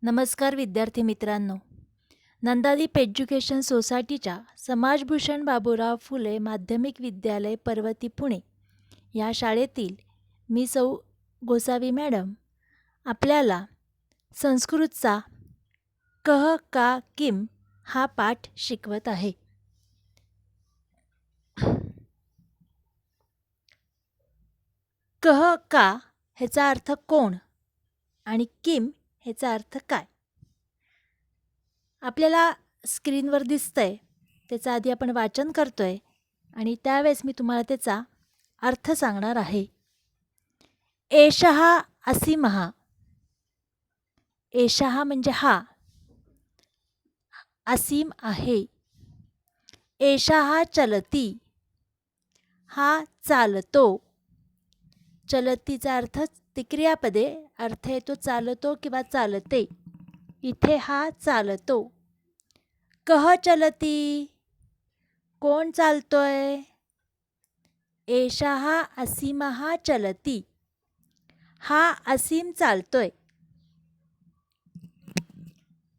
नमस्कार विद्यार्थी मित्रांनो. नंदादीप एज्युकेशन सोसायटीच्या समाजभूषण बाबूराव फुले माध्यमिक विद्यालय पर्वती पुणे या शाळेतील मी सौ गोसावी मॅडम आपल्याला संस्कृतचा कह का किम हा पाठ शिकवत आहे. कह का ह्याचा अर्थ कोण आणि किम ह्याचा अर्थ काय आपल्याला स्क्रीनवर दिसतंय. त्याचं आधी आपण वाचन करतोय आणि त्यावेळेस मी तुम्हाला त्याचा अर्थ सांगणार आहे. एषः असीमः. एषः म्हणजे हा, असीम आहे. एषः चलती, हा चालतो. चलतीचा अर्थ ते क्रियापदे, अर्थ येतो चालतो किंवा चालते. इथे हा चालतो. कह चलती, कोण चालतोय. एषः असीमः चलती, हा असीम चालतोय.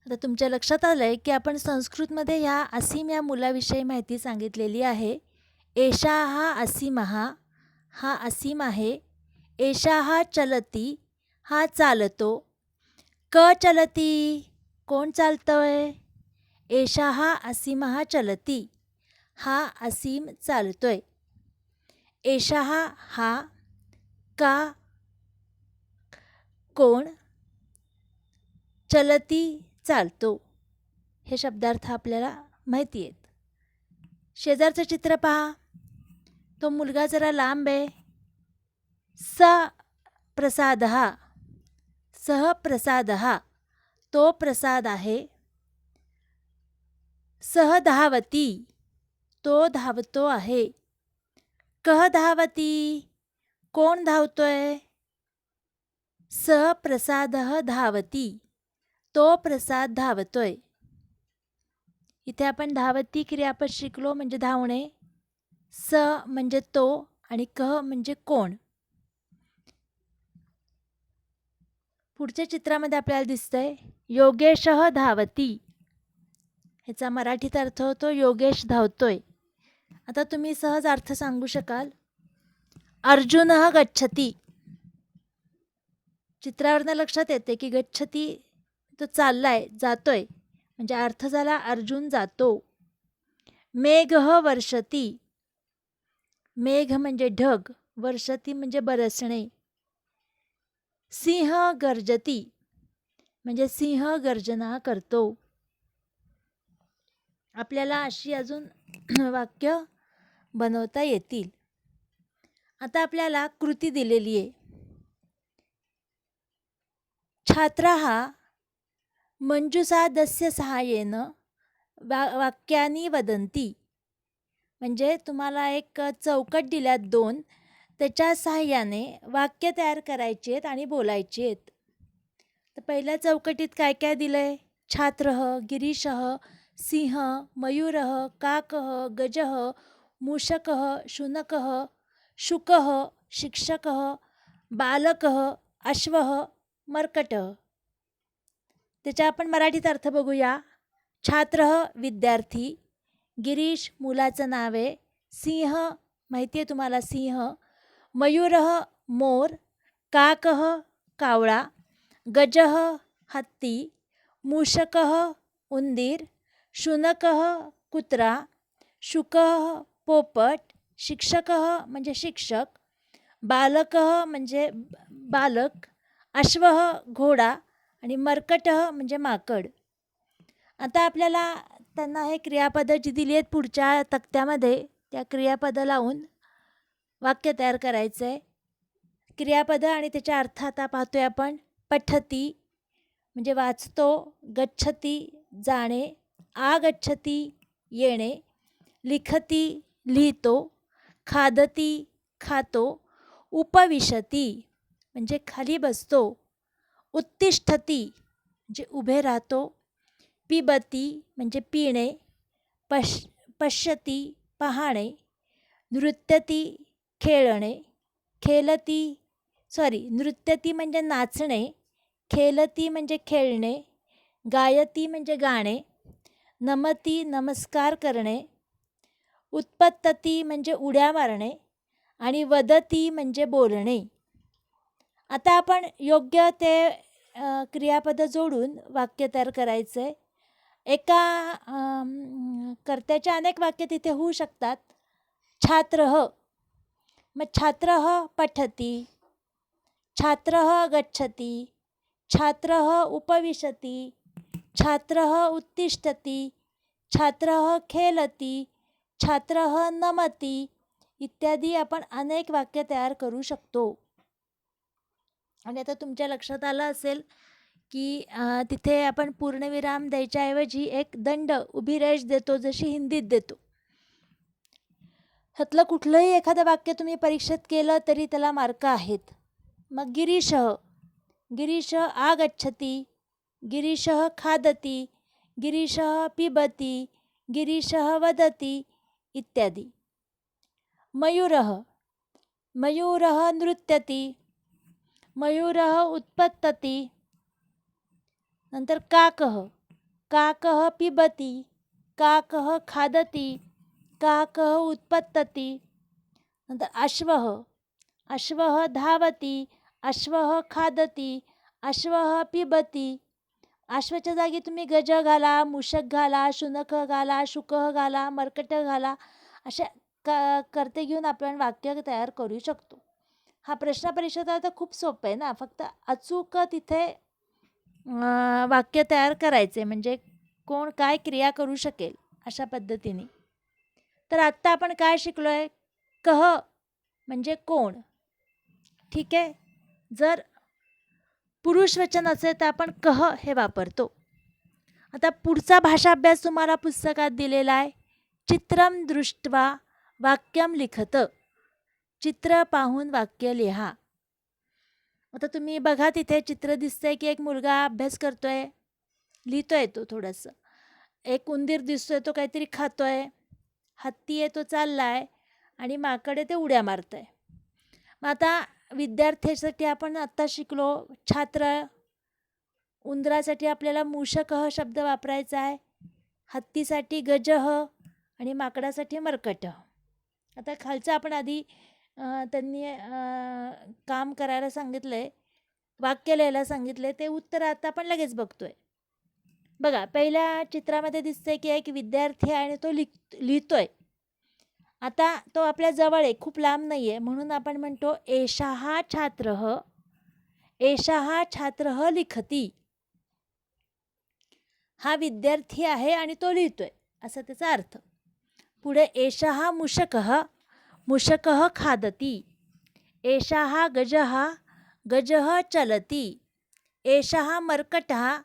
आता तुमच्या लक्षात आलंय की आपण संस्कृतमध्ये ह्या असीम या मुलाविषयी माहिती सांगितलेली आहे. एषः असीमः, हा असीम आहे. एषः चलती, हा चालतो. क चलती, कोण चालतोय. एषः असीमः चलती, हा असीम चालतोय. एषः हा, का कोण, चलती चालतो. हे शब्दार्थ आपल्याला माहिती आहेत. शेजारचं चित्र पहा. तो मुलगा जरा लांब आहे. स प्रसादः, सह प्रसादः, तो प्रसाद आहे. सह धावती, तो धावतो आहे. कह धावती, कोण धावतोय. स प्रसादः धावती, तो प्रसाद धावतोय. इथे आपण धावती क्रियापद शिकलो म्हणजे धावणे. स म्हणजे तो आणि कह म्हणजे कोण. पुढच्या चित्रामध्ये आपल्याला दिसतंय योगेशः धावती. ह्याचा मराठीत अर्थ होतो योगेश धावतोय. आता तुम्ही सहज अर्थ सांगू शकाल. अर्जुनः गच्छति. चित्रावरनं लक्षात येते की गच्छति तो चाललाय, जातोय, म्हणजे अर्थ झाला अर्जुन जातो. मेघः वर्षति. मेघ म्हणजे ढग, वर्षति म्हणजे बरसणे. सिंह गर्जति, म्हणजे सिंह गर्जना करतो. आपल्याला अशी अजून वाक्य बनवता येतील. आता आपल्याला कृती दिलेली आहे. छात्राः मंजुषादस्य सहाय्येन वाक्यानि वदन्ति. म्हणजे तुम्हाला एक चौकट दिल्यात 2, त्याच्या सहाय्याने वाक्य तयार करायची आहेत आणि बोलायची आहेत. तर पहिल्या चौकटीत काय काय दिलंय. छात्रः, गिरीशः, सिंह, मयूरः, काकः, गजः, मूषकः, शुनकः, शुकः, शिक्षकः, बालकः, अश्वः, मर्कटः. त्याचा आपण मराठीत अर्थ बघूया. छात्रः विद्यार्थी, गिरीश मुलाचं नाव आहे. सिंह माहिती आहे तुम्हाला सिंह. मयूरः मोर, काकः कावळा, गजः हत्ती, मूषकः उंदीर, शुनकः कुत्रा, शुकः पोपट, शिक्षकः म्हणजे शिक्षक, बालकः म्हणजे बालक, अश्वः घोडा आणि मर्कटः म्हणजे माकड. आता आपल्याला त्यांना हे क्रियापदं जी दिली आहेत पुढच्या तक्त्यामध्ये त्या क्रियापदं लावून वाक्य तयार करायचं आहे. क्रियापदं आणि त्याच्या अर्थ आता पाहतोय आपण. पठती म्हणजे वाचतो, गच्छती जाणे, आगच्छती येणे, लिखती लिहितो, खादती खातो, उपविशती म्हणजे खाली बसतो, उत्तिष्ठती म्हणजे उभे राहतो, पिबती म्हणजे पिणे, पश्यती पाहणे, नृत्यती खेळणे, नृत्यती म्हणजे नाचणे, खेलती म्हणजे खेळणे, गायती म्हणजे गाणे, नमती नमस्कार करणे, उत्पत्तती म्हणजे उड्या मारणे आणि वदती म्हणजे बोलणे. आता आपण योग्य ते क्रियापद जोडून वाक्य तयार करायचं आहे. एका कर्त्याचे अनेक वाक्य तिथे होऊ शकतात. छात्रः, मग छात्रः पठति, छात्रः गच्छति, छात्रः उपविशति, छात्रः उत्तिष्ठति, छात्रः खेलति, छात्रः नमति इत्यादी आपण अनेक वाक्य तयार करू शकतो. आणि आता तुमच्या लक्षात आलं असेल की तिथे आपण पूर्णविराम द्यायच्याऐवजी एक दंड उभी रेष देतो, जशी हिंदीत देतो. ह्यातलं कुठलंही एखादं वाक्य तुम्ही परीक्षेत केलं तरी त्याला मार्क आहेत. मग गिरीशः, गिरीशः आगच्छति, गिरीशः खादति, गिरीशः पिबति, गिरीशः वदति इत्यादी. मयूरः, मयूरः नृत्यति, मयूरः उत्पत्तति. नंतर काकः, काकः पिबति, काकः खादति, काकः उत्पत्तति. नंतर अश्वः, अश्वः धावति, अश्वः खादति, अश्वः पिबति. अश्वाच्या जागी तुम्ही गज घाला, मूषक घाला, शुनक घाला, शुकः घाला, मर्कट घाला, अशा कर्ते घेऊन आपण वाक्य तयार करू शकतो. हा प्रश्न परीक्षेचा तर खूप सोपं आहे ना, फक्त अचूक तिथे वाक्य तयार करायचे, म्हणजे कोण काय क्रिया करू शकेल अशा पद्धतीने. तर आत्ता आपण काय शिकलो आहे? कह म्हणजे कोण. ठीक आहे. जर पुरुषवचन असेल तर आपण कह हे वापरतो. आता पुढचा भाषाभ्यास तुम्हाला पुस्तकात दिलेला आहे. चित्रम दृष्ट्वा वाक्यम लिखत, चित्र पाहून वाक्य लिहा. आता तुम्ही बघा, तिथे चित्र दिसतंय की एक मुलगा अभ्यास करतोय, लिहितोय तो थोडंसं. एक उंदीर दिसतोय, तो काहीतरी खातोय. हत्ती आहे, तो चाललाय आणि माकडे ते उड्या मारतंय. मग आता विद्यार्थ्यासाठी आपण आत्ता शिकलो छात्र, उंदरासाठी आपल्याला मूषकः शब्द वापरायचा आहे, हत्तीसाठी गजः आणि माकडासाठी मर्कटः. आता खालचं आपण आधी त्यांनी काम करायला सांगितलं आहे, वाक्य लिहायला सांगितलं आहे, ते उत्तर आता आपण लगेच बघतो आहे. बघा, पहिल्या चित्रामध्ये दिसतंय की एक विद्यार्थी आहे आणि तो लिहितो आहे. आता तो आपल्या जवळ आहे, खूप लांब नाही आहे, म्हणून आपण म्हणतो एषः छात्रः, एषः छात्रः लिखति. हा विद्यार्थी आहे आणि तो लिहितोय असा त्याचा अर्थ. पुढे एषः मूषकः, मूषकः खादति, एषः गजः, गजः चलति, एषः मर्कटः,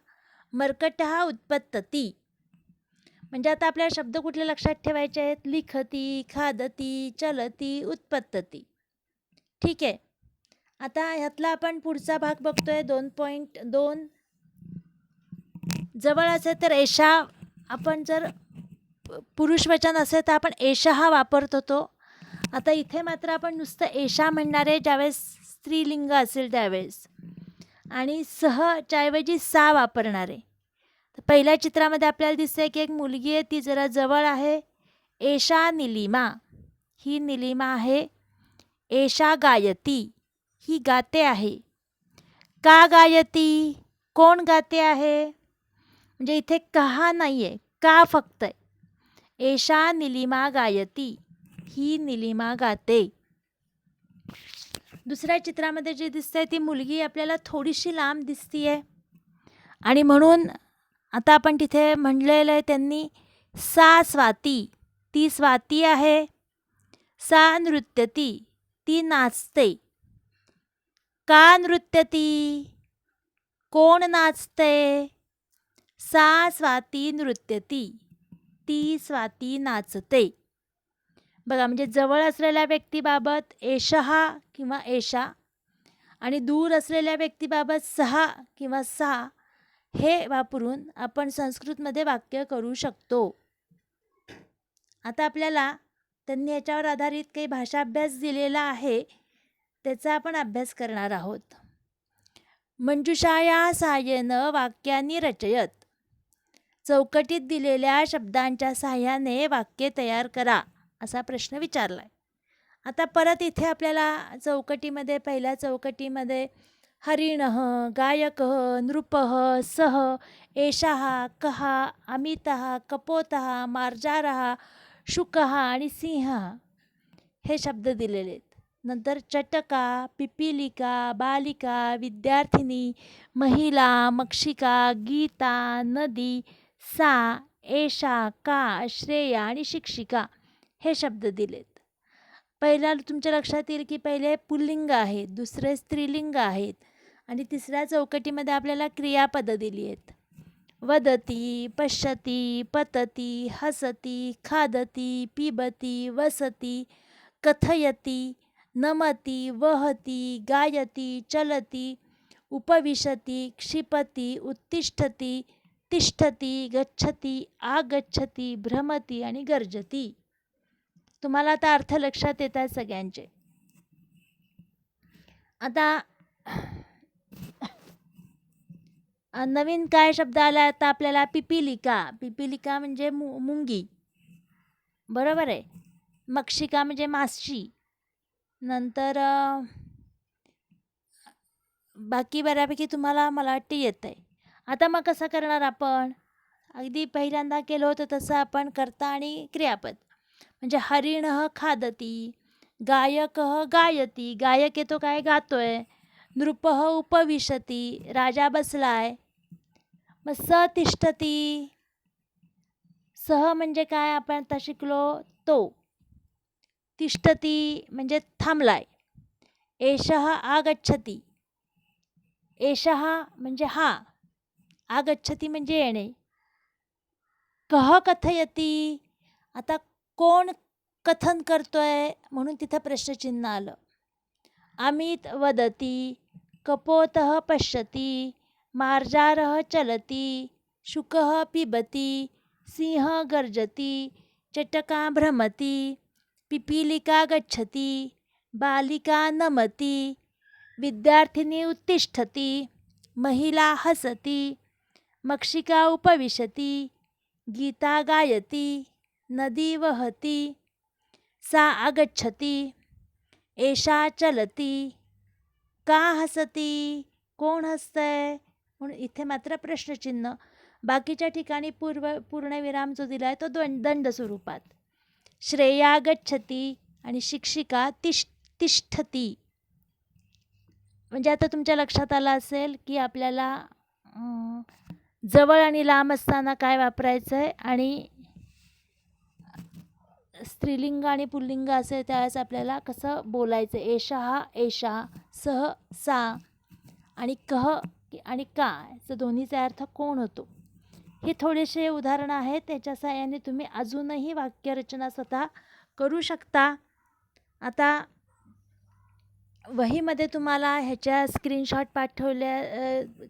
मर्कटः उत्पत्तति. म्हणजे आता आपल्या शब्द कुठले लक्षात ठेवायचे आहेत? लिखती, खादती, चलती, उत्पत्तती. ठीक आहे. आता ह्यातला आपण पुढचा भाग बघतोय 2.2. जवळ असेल तर एषा, आपण जर पुरुषवचन असेल तर आपण एषः वापरत होतो. आता इथे मात्र आपण नुसतं एषा म्हणणार आहे ज्यावेळेस स्त्रीलिंग असेल त्यावेळेस, आणि सहच्या ऐवजी सा वापरणार आहे. पहिल्या चित्रामध्ये आपल्याला दिसतंय की एक मुलगी आहे, ती जरा जवळ आहे. एषा निलिमा, ही निलिमा आहे. एषा गायती, ही गाते आहे. का गायती, कोण गाते आहे? म्हणजे इथे कहा नाही आहे, का फक्त आहे. एषा निलिमा गायती, ही निलिमा गाते. दुसऱ्या चित्रामध्ये जे दिसतंय ती मुलगी आपल्याला थोडीशी लांब दिसतीये, आणि म्हणून आता आपण तिथे म्हणलेलं आहे त्यांनी सा स्वाती, ती स्वाती आहे. सा नृत्यती, ती नाचते. का नृत्यती, कोण नाचते? सा स्वाती नृत्यती, ती स्वाती नाचते. बघा, म्हणजे जवळ असलेल्या व्यक्तीबाबत एषः किंवा एषा, आणि दूर असलेल्या व्यक्तीबाबत सहा किंवा सा हे वापरून आपण संस्कृतमध्ये वाक्य करू शकतो. आता आपल्याला त्यांनी याच्यावर आधारित काही भाषाभ्यास दिलेला आहे, त्याचा आपण अभ्यास करणार आहोत. मंजुषाया साहाय्येन वाक्यानि रचयत. चौकटीत दिलेल्या शब्दांच्या साहाय्याने वाक्य तयार करा असा प्रश्न विचारलाय. आता परत इथे आपल्याला चौकटीमध्ये पहिल्या चौकटीमध्ये हरिणः, गायकः, नृपः, सः, एषः, कः, अमितः, कपोतः, मार्जारः, शुकः आणि सिंहः हे शब्द दिलेले आहेत. नंतर चटका, पिपीलिका, बालिका, विद्यार्थिनी, महिला, मक्षिका, गीता, नदी, सा, एषा, का, श्रेया आणि शिक्षिका हे शब्द दिलेत. पहिला तुमच्या लक्षात येईल की पहिले पुल्लिंग आहेत, दुसरे स्त्रीलिंग आहेत आणि तिसऱ्या चौकटीमध्ये आपल्याला क्रियापदं दिली आहेत. वदती, पश्यती, पतती, हसती, खादती, पिबती, वसती, कथयती, नमती, वहती, गायती, चलती, उपविशती, क्षिपती, उत्तिष्ठती, तिष्ठती, गच्छती, आगच्छती, भ्रमती आणि गर्जती. तुम्हाला आता अर्थ लक्षात येत आहेत सगळ्यांचे. आता नवीन काय शब्द आला आता आपल्याला? पिपीलिका. पिपीलिका म्हणजे मुंगी, बरोबर आहे. मक्षिका म्हणजे माशी. नंतर बाकी बऱ्यापैकी तुम्हाला मला वाटते येत आहे. आता मग कसं करणार आपण? अगदी पहिल्यांदा केलं होतं तसं आपण कर्ता आणि क्रियापद. म्हणजे हरिणः खादती, गायकः गायती, गायक येतो काय गातोय, नृपः उपविशती, राजा बसलाय. मग स तिष्ठती, सह म्हणजे काय आपण आता शिकलो तो, तिष्ठती म्हणजे थांबलाय. एषः आगच्छती, एषः म्हणजे हा, आगच्छती म्हणजे येणे. कः कथयती, आता कोण कथन करतोय म्हणून तिथं प्रश्नचिन्ह आलं. अमित वदती, कपोतः पश्यती, मार्जारः चलती, शुकः पिबती, सिंहः गर्जती, चटका भ्रमती, पिपीलिका गच्छति, बालिका नमति, विद्यार्थिनी उत्तिष्ठति, महिला हसति, मक्षिका उपविशति, गीता गायति, नदी वहति, सा आगच्छति, एषा चलति, का हसति, कोण हसतंय म्हणून इथे मात्र प्रश्नचिन्ह. बाकीच्या ठिकाणी पूर्णविराम जो दिला आहे तो दंड स्वरूपात. श्रेया गच्छति आणि शिक्षिका तिष्ठती. म्हणजे आता तुमच्या लक्षात आलं असेल की आपल्याला जवळ आणि लांब असताना काय वापरायचं आहे आणि स्त्रीलिंग आणि पुल्लिंग असेल त्यावेळेस आपल्याला कसं बोलायचं. एषा हा, एषा, सह, सा आणि कह आणि का याचा दोन्हीचा अर्थ कोण होतो. हे थोडेसे उदाहरणं आहेत. त्याच्या साहाय्याने तुम्ही अजूनही वाक्यरचना स्वतः करू शकता. आता वहीमध्ये तुम्हाला ह्याच्या स्क्रीनशॉट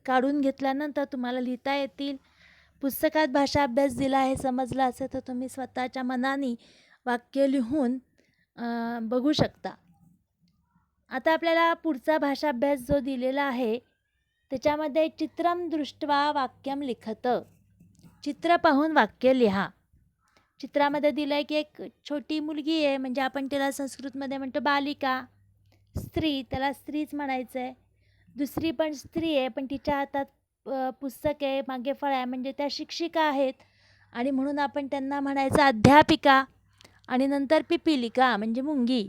काढून घेतल्यानंतर तुम्हाला लिहिता येतील. पुस्तकात भाषा अभ्यास दिला आहे समजला असेल तर तुम्ही स्वतःच्या मनाने वाक्य लिहून बघू शकता. आता आपल्याला पुढचा भाषा अभ्यास जो दिलेला आहे त्याच्यामध्ये चित्रं दृष्ट्वा वाक्यं लिखत. चित्र पाहून वाक्य लिहा. चित्रामध्ये दिलं आहे की एक छोटी मुलगी आहे, म्हणजे आपण तिला संस्कृतमध्ये म्हणतो बालिका. स्त्री, त्याला स्त्रीच म्हणायचं आहे. दुसरी पण स्त्री आहे पण तिच्या हातात पुस्तक आहे, मागे फळ आहे, म्हणजे त्या शिक्षिका आहेत आणि म्हणून आपण त्यांना म्हणायचं अध्यापिका. आणि नंतर पिपीलिका म्हणजे मुंगी.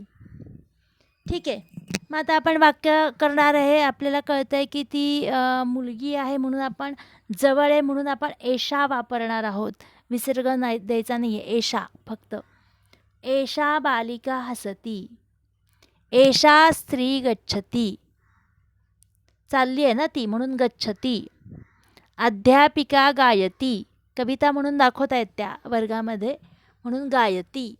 ठीक आहे. मग आता आपण वाक्य करणार आहे. आपल्याला कळतं आहे की ती मुलगी आहे म्हणून आपण जवळ आहे म्हणून आपण एषा वापरणार आहोत. विसर्ग नाही द्यायचा नाही आहे, एषा फक्त. एषा बालिका हसती, एषा स्त्री गच्छती, चालली आहे ना ती म्हणून गच्छती. अध्यापिका गायती, कविता म्हणून दाखवता आहेत त्या वर्गामध्ये म्हणून गायती.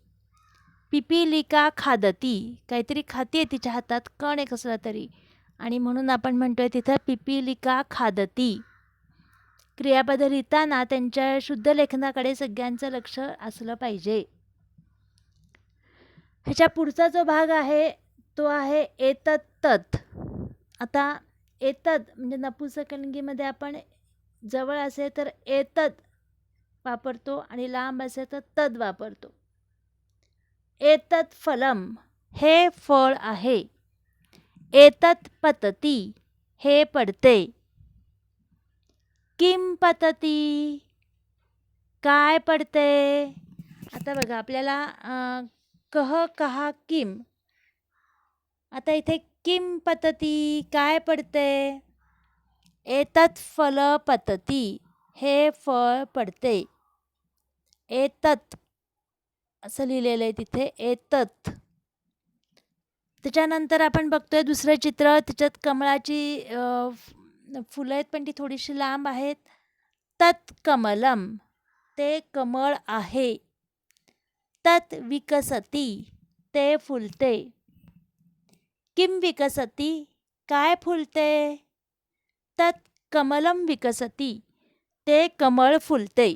पिपीलिका खादती, काहीतरी खाते तिच्या हातात, कण आहे कसला तरी आणि म्हणून आपण म्हणतोय तिथं पिपीलिका खादती. क्रियापद लिहिताना त्यांच्या शुद्ध लेखनाकडे सगळ्यांचं लक्ष असलं पाहिजे. ह्याच्या पुढचा जो भाग आहे तो आहे एतत्. आता एतत् म्हणजे नपुंसकलिंगीमध्ये आपण जवळ असेल तर एतत् वापरतो आणि लांब असेल तर तद वापरतो. एतत् फलम हे फळ आहे. एतत् पतती हे पडते. किम पतती काय पडते. आता बघा आपल्याला कह कहा किम. आता इथे किम पतती काय पडते. एतत् फल पतती हे फळ पडते. एतत् असं लिहिलेलं आहे तिथे एतत्. त्याच्यानंतर आपण बघतोय दुसरं चित्र. त्याच्यात कमळाची फुलं आहेत पण ती थोडीशी लांब आहेत. तत् कमलम ते कमळ आहे. तत् विकसती ते फुलते. किम विकसती काय फुलते. तत् कमलम विकसती ते कमळ फुलते.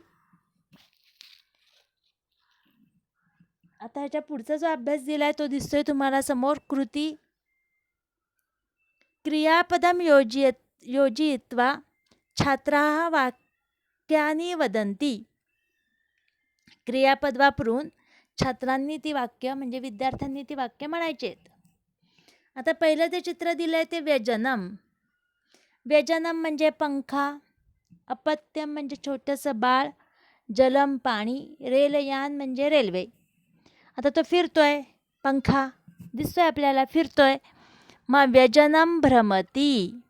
आता ह्याच्या पुढचा जो अभ्यास दिलाय तो दिसतोय तुम्हाला समोर. कृती क्रियापदम योजयित्वा छात्राः वाक्यानि वदन्ति. क्रियापद वापरून छात्रांनी ती वाक्य म्हणजे विद्यार्थ्यांनी ती वाक्य म्हणायची आहेत. आता पहिलं जे चित्र दिलंय ते व्यजनम. व्यजनम म्हणजे पंखा. अपत्यम म्हणजे छोटंसं बाळ. जलम पाणी. रेलयान म्हणजे रेल्वे. आता तो फिरतोय पंखा दिसतोय आपल्याला फिरतोय. मग व्यजनम भ्रमती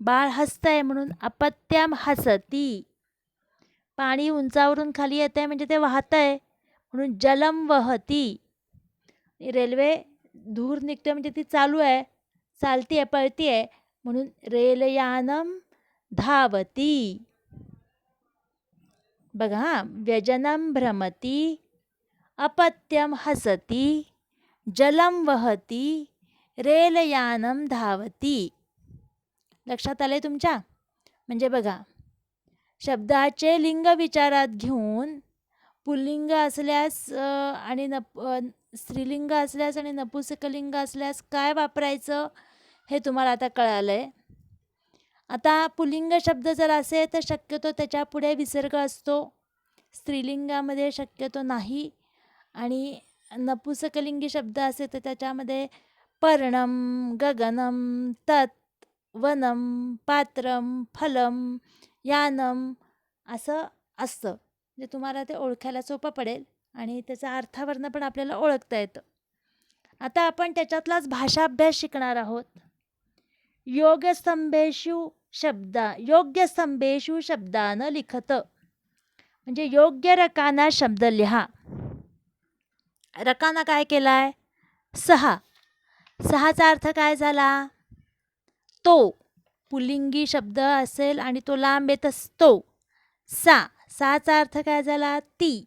बाळ हसतंय म्हणून अपत्यम हसती. पाणी उंचावरून खाली येत आहे म्हणजे ते वाहतंय म्हणून जलम वहती. रेल्वे धूर निघतोय म्हणजे ती चालू आहे चालतीये पळतीये म्हणून रेलयानम धावती. बघा व्यजनम भ्रमती अपत्यम हसती जलम वहती रेलयानम धावती. लक्षात आले तुमच्या. म्हणजे बघा शब्दाचे लिंग विचारात घेऊन पुल्लिंग असल्यास आणि स्त्रीलिंग असल्यास आणि नपुंसकलिंग असल्यास काय वापरायचं हे तुम्हाला आता कळालंय. आता पुल्लिंग शब्द जर असेल तर शक्यतो त्याच्या पुढे विसर्ग असतो. स्त्रीलिंगामध्ये शक्यतो नाही. आणि नपुंसकलिंगी शब्द असेल तर त्याच्यामध्ये पर्णम गगनम तत् वनम पात्रम फलम यानम असं असतं. म्हणजे तुम्हाला ते ओळखायला सोपं पडेल आणि त्याचा अर्थावरनं पण आपल्याला ओळखता येतं. आता आपण त्याच्यातलाच भाषाभ्यास शिकणार आहोत. योगस्तंभेषु शब्दानं लिखत. म्हणजे योग्य रकाना शब्द लिहा. रकाना काय केलाय 6. 6चा अर्थ काय झाला. तो पुल्लिंगी शब्द असेल आणि तो लांब येत असतो. 6चा अर्थ काय झाला ती.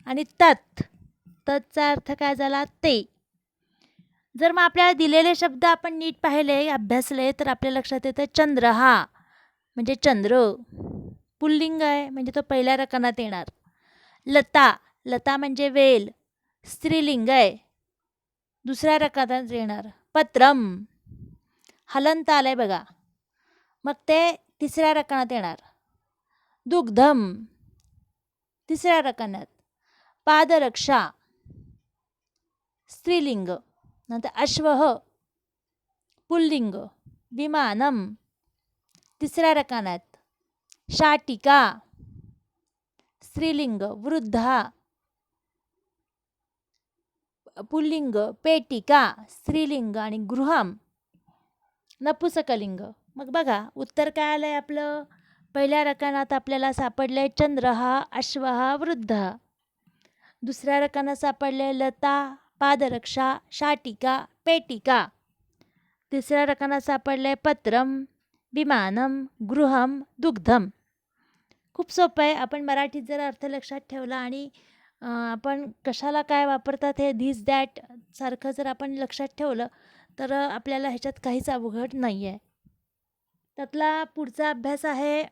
आणि तत्चा अर्थ काय झाला ते. जर मग आपल्याला दिलेले शब्द आपण नीट पाहिले अभ्यासले तर आपल्या लक्षात येतं चंद्र हा म्हणजे चंद्र पुल्लिंग आहे म्हणजे तो पहिल्या रकानात येणार. लता म्हणजे वेल स्त्रीलिंग आहे दुसऱ्या रकानात येणार. पत्रम हलंत आलंय बघा मग ते तिसऱ्या रकानात येणार. दुग्धम तिसऱ्या रकानात. पादरक्षा स्त्रीलिंग. नंतर अश्वः पुल्लिंग. विमानम तिसऱ्या रकानात. शाटिका स्त्रीलिंग. वृद्धा पुल्लिंग. पेटिका स्त्रीलिंग आणि गृहम नपुंसकलिंग. मग बघा उत्तर काय आलंय आपलं. पहिल्या रकानात आपल्याला सापडलंय चंद्रहा अश्वहा वृद्ध. दुसऱ्या रकानात सापडले लता पादरक्षा शाटिका पेटिका. तिसऱ्या रकानात सापडले पत्रम विमानम गृहम दुग्धम. खूप सोपं आहे. आपण मराठीत जर अर्थ लक्षात ठेवला आणि आपण कशाला काय वापरतात हे धिस दॅट सारखं जर आपण लक्षात ठेवलं तर आपल्याला ह्याच्यात काहीच अवघड नाही आहे. त्यातला पुढचा अभ्यास आहे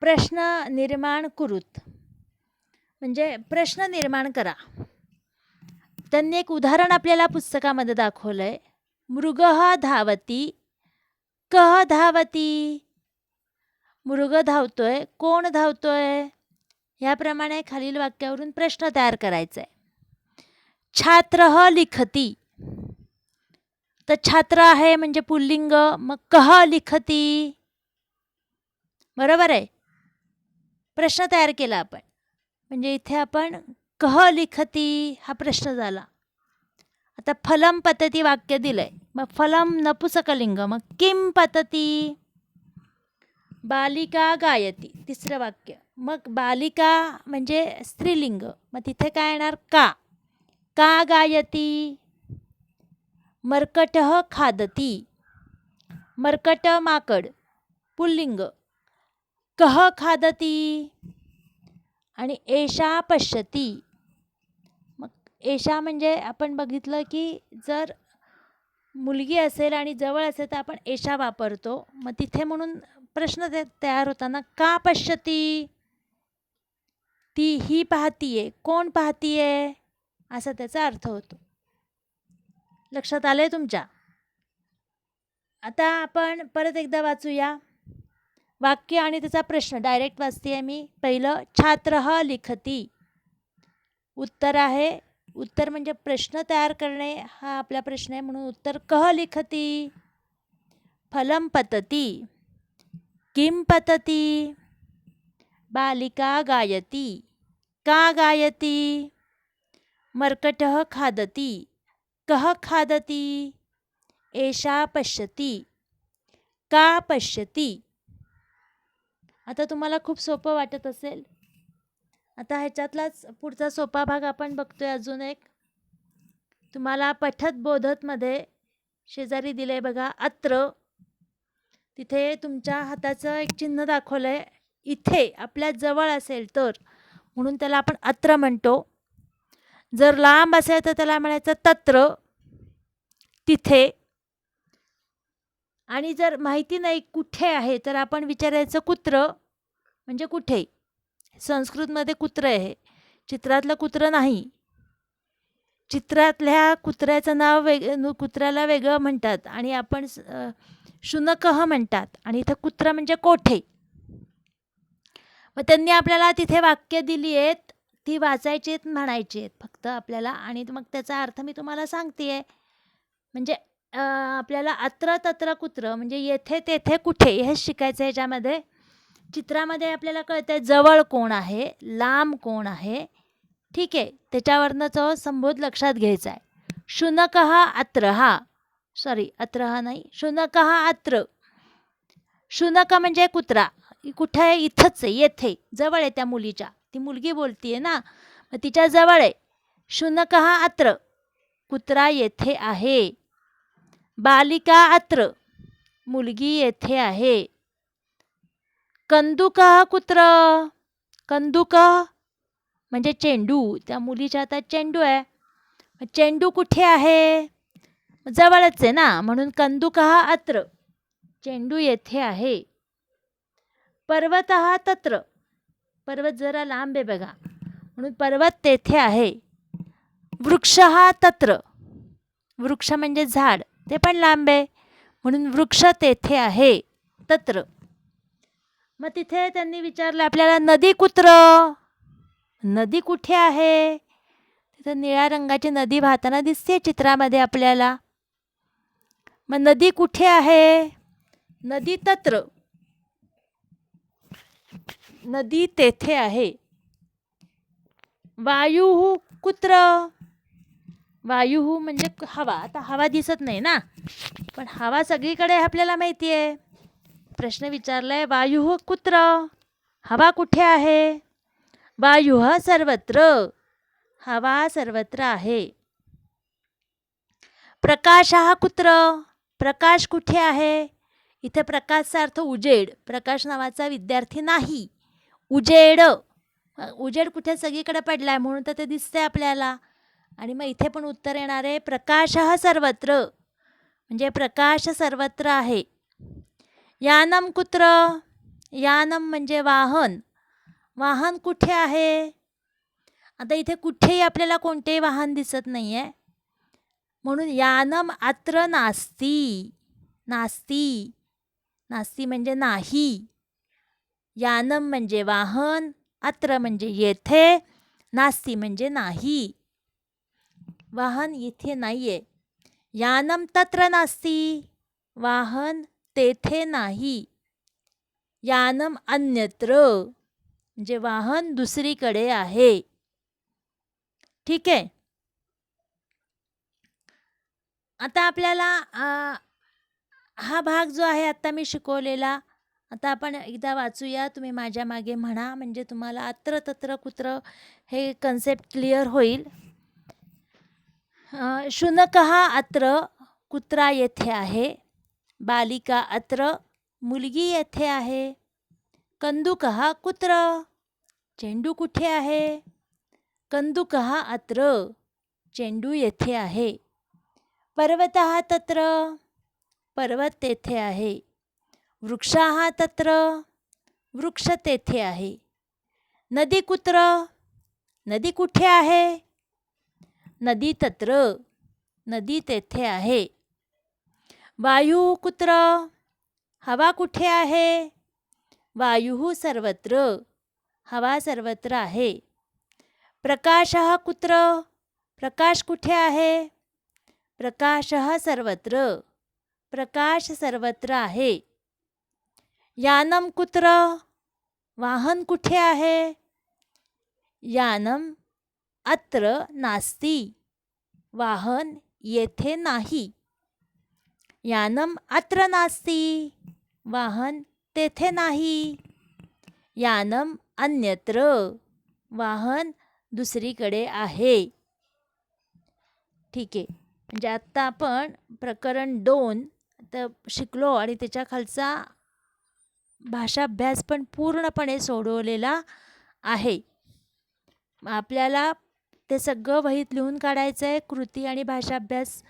प्रश्न निर्माण कुरुत. म्हणजे प्रश्न निर्माण करा. त्यांनी एक उदाहरण आपल्याला पुस्तकामध्ये दाखवलंय. मृगः धावती कः धावती, मृग धावतोय, कोण धावतोय. याप्रमाणे खालील वाक्यावरून प्रश्न तयार करायचा आहे. छात्रः लिखती, तर छात्र आहे म्हणजे पुल्लिंग, मग कः लिखती, बरोबर आहे. प्रश्न तयार केला आपण, म्हणजे इथे आपण कः लिखती हा प्रश्न झाला. आता फलम पतती वाक्य दिलंय, मग फलम नपुसकलिंग, मग किम पतती, बालिका गायती तिसरं वाक्य, मग बालिका म्हणजे स्त्रीलिंग, मग तिथे काय येणार का. का गायती, मर्कटः खादती, मर्कट माकड पुल्लिंग, कः खादती, आणि एषा पश्यती, मग एषा म्हणजे आपण बघितलं की जर मुलगी असेल आणि जवळ असेल तर आपण एषा वापरतो. मग तिथे म्हणून प्रश्न तयार होताना का पश्यती, ती ही पाहतीये, कोण पाहतीये, असा त्याचा अर्थ होतो. लक्षात आलंय तुमच्या. आता आपण परत एकदा वाचूया वाक्य आणि त्याचा प्रश्न. डायरेक्ट वाचते मी. पहिलं, छात्रः लिखती, उत्तर आहे, उत्तर म्हणजे प्रश्न तयार करणे हा आपला प्रश्न आहे, म्हणून उत्तर कः लिखती. फलम पतती, किम पतती, बालिका गायती, का गायती, मर्कटः खादती, कः खादती, एषा पश्यती, का पश्यती. आता तुम्हाला खूप सोपं वाटत असेल. आता ह्याच्यातलाच पुढचा सोपा भाग आपण बघतोय. अजून एक तुम्हाला पठत बोधतमध्ये शेजारी दिले बघा अत्र, तिथे तुमच्या हाताचं एक चिन्ह दाखवलंय. इथे आपल्या जवळ असेल तर म्हणून त्याला आपण अत्र म्हणतो. जर लांब असेल तर त्याला म्हणायचं तत्र, तिथे. आणि जर माहिती नाही कुठे आहे तर आपण विचारायचं कुत्र, म्हणजे कुठे. संस्कृतमध्ये कुत्र आहे, चित्रातलं कुत्र नाही. चित्रातल्या कुत्र्याचं नाव कुत्र्याला वेगळं म्हणतात आणि आपण शुनकः म्हणतात, आणि इथं कुत्र म्हणजे कोठे. मग त्यांनी आपल्याला तिथे वाक्य दिली आहेत, ती वाचायची आहेत, म्हणायची आहेत फक्त आपल्याला, आणि मग त्याचा अर्थ मी तुम्हाला सांगते. म्हणजे आपल्याला अत्र तत्र कुत्र म्हणजे येथे तेथे कुठे हे शिकायचं. ह्याच्यामध्ये चित्रामध्ये आपल्याला कळतंय जवळ कोण आहे, लांब कोण आहे, ठीक आहे. त्याच्यावरनं तो संबोध लक्षात घ्यायचा आहे. शुनकः अत्र, हा सॉरी अत्र हा नाही, शुनकः अत्र. शुनक म्हणजे कुत्रा, कुठे आहे, इथंच आहे, येथे जवळ आहे त्या मुलीच्या. ती मुलगी बोलतीये ना, मग तिच्या जवळ आहे. शुनकः अत्र, कुत्रा येथे आहे. बालिका अत्र, मुलगी येथे आहे. कंदुकः कुत्र, कंदुक म्हणजे चेंडू, त्या मुलीच्या हातात चेंडू आहे. चेंडू कुठे आहे, जवळच आहे ना, म्हणून कंदुकः अत्र, चेंडू येथे आहे. पर्वतः तत्र, पर्वत जरा लांब आहे बघा, म्हणून पर्वत तेथे आहे. वृक्षः तत्र, वृक्ष म्हणजे झाड, ते पण लांब आहे, म्हणून वृक्ष तेथे आहे, तत्र. मग तिथे त्यांनी विचारलं आपल्याला नदी कुत्र, नदी कुठे आहे. तिथं निळ्या रंगाची नदी वाहताना दिसते चित्रामध्ये आपल्याला. मग नदी कुठे आहे, नदी तत्र, नदी तेथे आहे. वायुः कुत्र, वायुः म्हणजे हवा. आता हवा दिसत नाही ना, पण हवा सगळीकडे आपल्याला माहिती आहे. प्रश्न विचारलाय वायुः कुत्र, हवा कुठे आहे. वायुः सर्वत्र, हवा सर्वत्र आहे. प्रकाशः कुत्र, प्रकाश कुठे आहे. इथे प्रकाशचा अर्थ उजेड, प्रकाश नावाचा विद्यार्थी नाही, उजेड. उजेड कुठे सगळीकडे पडलाय म्हणून तर ते दिसतंय आपल्याला. आणि मग इथे पण उत्तर येणार आहे प्रकाशः सर्वत्र, म्हणजे प्रकाश सर्वत्र आहे. यानम कुत्र, यानम म्हणजे वाहन, वाहन कुठे आहे. आता इथे कुठेही आपल्याला कोणतेही वाहन दिसत नाही आहे, म्हणून यानम अत्र नास्ती, नास्ती. नास्ती म्हणजे नाही. यानम म्हणजे वाहन, अत्र म्हणजे येथे, नास्ती म्हणजे नाही. वाहन इथे नाहीये. यानम तत्र नास्ती, वाहन तेथे नाही. यानम अन्यत्र म्हणजे वाहन दुसरीकडे आहे. ठीक आहे. आता आपल्याला हा भाग जो आहे आता मी शिकवलेला, आता आपण एकदा वाचूया. तुम्ही माझ्या मागे म्हणा, म्हणजे तुम्हाला अत्र तत्र कुत्र हे कन्सेप्ट क्लिअर होईल. शुनकः अत्र, कुत्रा येथे आहे. बालिका अत्र, मुलगी येथे आहे. कंदुकः कुत्र, चेंडू कुठे आहे. कंदुकः अत्र, चेंडू येथे आहे. पर्वतः तत्र, पर्वत तेथे आहे. वृक्षाः तत्र, वृक्ष तेथे आहे. नदी कुत्र, नदी कुठे आहे. नदी तत्र, नदी तेथे आहे. वायू कुत्र, हवा कुठे आहे. वायुः सर्वत्र, हवा सर्वत्र आहे. प्रकाशः कुत्र, प्रकाश कुठे आहे. प्रकाशः सर्वत्र, प्रकाश सर्वत्र आहे. यानम कुत्र, वाहन कुठे आहे. यानम अत्र नास्ती, वाहन येथे नाही. यानम अत्र नास्ती, वाहन तेथे नाही. यानम अन्यत्र, वाहन दुसरीकडे आहे. ठीक आहे. म्हणजे आत्ता आपण प्रकरण 2 आता शिकलो आणि त्याच्या खालचा भाषाभ्यास पण पूर्णपणे सोडवलेला आहे. आपल्याला ते सगळं वहीत लिहून काढायचं आहे. कृती आणि भाषाभ्यास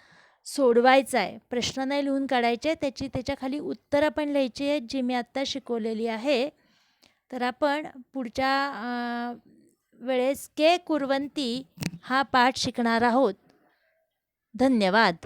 सोडवायचा आहे. प्रश्न नाही लिहून काढायचे, त्याच्या खाली उत्तरं पण लिहायची आहेत, जी मी आत्ता शिकवलेली आहे. तर आपण पुढच्या वेळेस के कुर्वन्ती हा पाठ शिकणार आहोत. धन्यवाद.